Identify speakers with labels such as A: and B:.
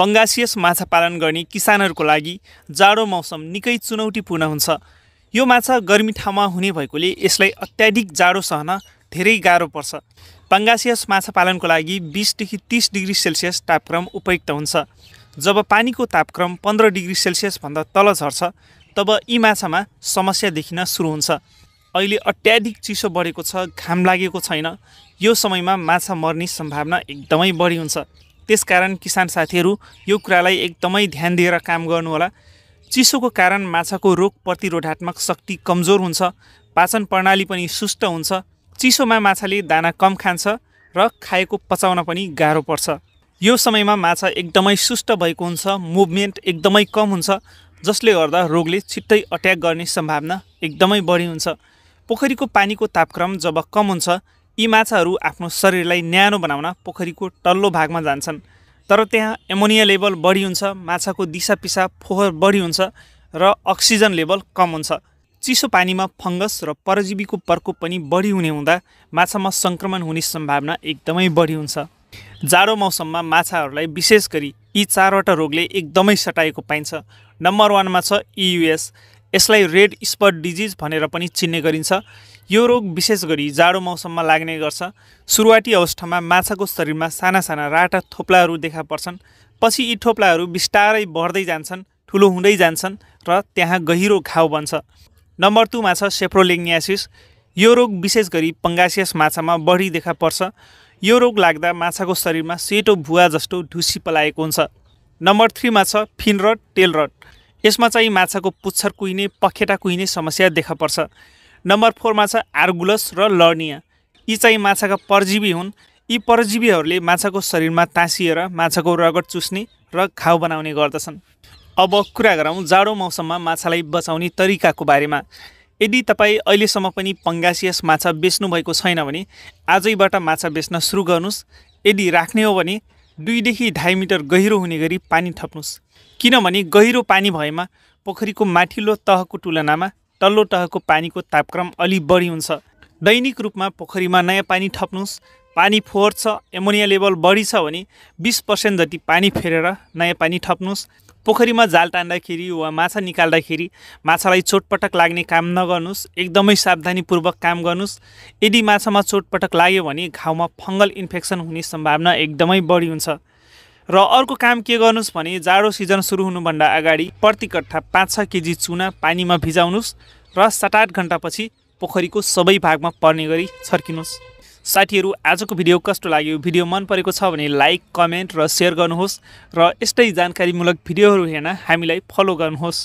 A: Pangasius माछा पालन गर्ने किसानहरूको लागि जाडो मौसम निकै चुनौतीपूर्ण हुन्छ। यो माछा गर्मी ठाउँमा हुने भएकोले यसलाई अत्याधिक जाडो सहन धेरै गाह्रो पर्छ। पंगासियस माछा पालनको लागि 20 देखि 30 डिग्री सेल्सियस तापक्रम उपयुक्त हुन्छ। जब पानीको तापक्रम 15 डिग्री सेल्सियस भन्दा तल झर्छ तब यी माछामा समस्या देखिन सुरु हुन्छ। अहिले अत्याधिक चिसो बढेको छ, घाम लागेको छैन। यो समयमा माछा मर्ने सम्भावना एकदमै बढी हुन्छ। त्यसकारण किसान साथीहरू यो कुरालाई एकदमै ध्यान दिएर काम गर्नुहोला। चिसोको कारण माछाको रोग प्रतिरोधात्मक शक्ति कमजोर हुन्छ, पाचन प्रणाली पनि सुस्त हुन्छ। चिसोमा माछाले दाना कम खान्छ र खाएको पचाउन पनि गाह्रो पर्छ। यो समयमा माछा एकदमै सुस्त भएको हुन्छ, मुभमेन्ट एकदमै कम हुन्छ, जसले गर्दा रोगले छिट्टै अट्याक गर्ने सम्भावना एकदमै बढी हुन्छ। पोखरीको पानीको तापक्रम जब कम हुन्छ यी माछाहरू आफ्नो शरीरलाई न्यानो बनाउन पोखरीको तल्लो भागमा जान्छन्। तर त्यहाँ एमोनिया लेभल बढी हुन्छ, माछाको दिसा पिसाब फोहोर बढी हुन्छ र अक्सिजन लेभल कम हुन्छ। चिसो पानीमा फङ्गस र परजीवीको प्रकोप पनि बढी हुने हुँदा माछामा सङ्क्रमण हुने सम्भावना एकदमै बढी हुन्छ। जाडो मौसममा माछाहरूलाई विशेष गरी यी 4वटा रोगले एकदमै सताएको पाइन्छ। नम्बर 1 मा छ EUS। यसलाई रेड स्पट डिजिज भनेर पनि चिन्ने गरिन्छ। यो रोग विशेष गरी जाडो मौसममा लाग्ने गर्छ। सुरुवाती अवस्थामा माछाको शरीरमा साना साना राटा थोप्लाहरू देखा पर्छन्। पछि यी थोप्लाहरू बिस्तारै बढ्दै जान्छन्, ठुलो हुँदै जान्छन् र त्यहाँ गहिरो घाउ बन्छ। नम्बर 2 मा छ सेप्रोलेग्नियासिस। यो रोग विशेष गरी पंगासियस माछामा बढी देखा पर्छ। यो रोग लाग्दा माछाको शरीरमा सेतो भुवा जस्तो ढुसी पलाएको हुन्छ। नम्बर 3 मा छ फिन रट, टेल रट। यसमा चाहिँ माछाको पुच्छर कुहिने, पखेटा कुहिने समस्या देखा पर्छ। नम्बर 4 मा छ आर्गुलस र लर्निया। यी चाहिँ माछाका परजीवी हुन्। यी परजीवीहरूले माछाको शरीरमा तासिएर माछाको रगत चुस्ने र घाउ बनाउने गर्दछन्। अब कुरा गरौँ जाडो मौसममा माछालाई बचाउने तरिकाको बारेमा। यदि तपाईँ अहिलेसम्म पनि पंगासियस माछा बेच्नु भएको छैन भने आजैबाट माछा बेच्न सुरु गर्नुहोस्। यदि राख्ने हो भने 2 देखि 2.5 मिटर गहिरो हुने गरी पानी थप्नुहोस्। किनभने गहिरो पानी भएमा पोखरीको माथिल्लो तहको तुलनामा तल्लो तहको पानीको तापक्रम अलि बढी हुन्छ। दैनिक रूपमा पोखरीमा नयाँ पानी थप्नुहोस्। पानी फोहोर छ, एमोनिया लेभल बढी छ भने 20% जति पानी फेरेर नयाँ पानी थप्नुहोस्। पोखरीमा जाल तान्दाखेरि वा माछा निकाल्दाखेरि माछालाई चोटपटक लाग्ने काम नगर्नुहोस्। एकदमै सावधानीपूर्वक काम गर्नुहोस्। यदि माछामा चोटपटक लाग्यो भने घाउमा फङ्गल इन्फेक्सन हुने सम्भावना एकदमै बढी हुन्छ। र अर्को काम के गर्नुहोस् भने जाडो सिजन सुरु हुनुभन्दा अगाडि प्रति कट्ठा 5-6 केजी चुना पानीमा भिजाउनुहोस् र 7-8 घण्टापछि पोखरीको सबै भागमा पर्ने गरी छर्किनुहोस्। साथीहरू, आजको भिडियो कस्तो लाग्यो? भिडियो मन परेको छ भने लाइक, कमेन्ट र सेयर गर्नुहोस् र यस्तै जानकारीमूलक भिडियोहरू हेर्न हामीलाई फलो गर्नुहोस्।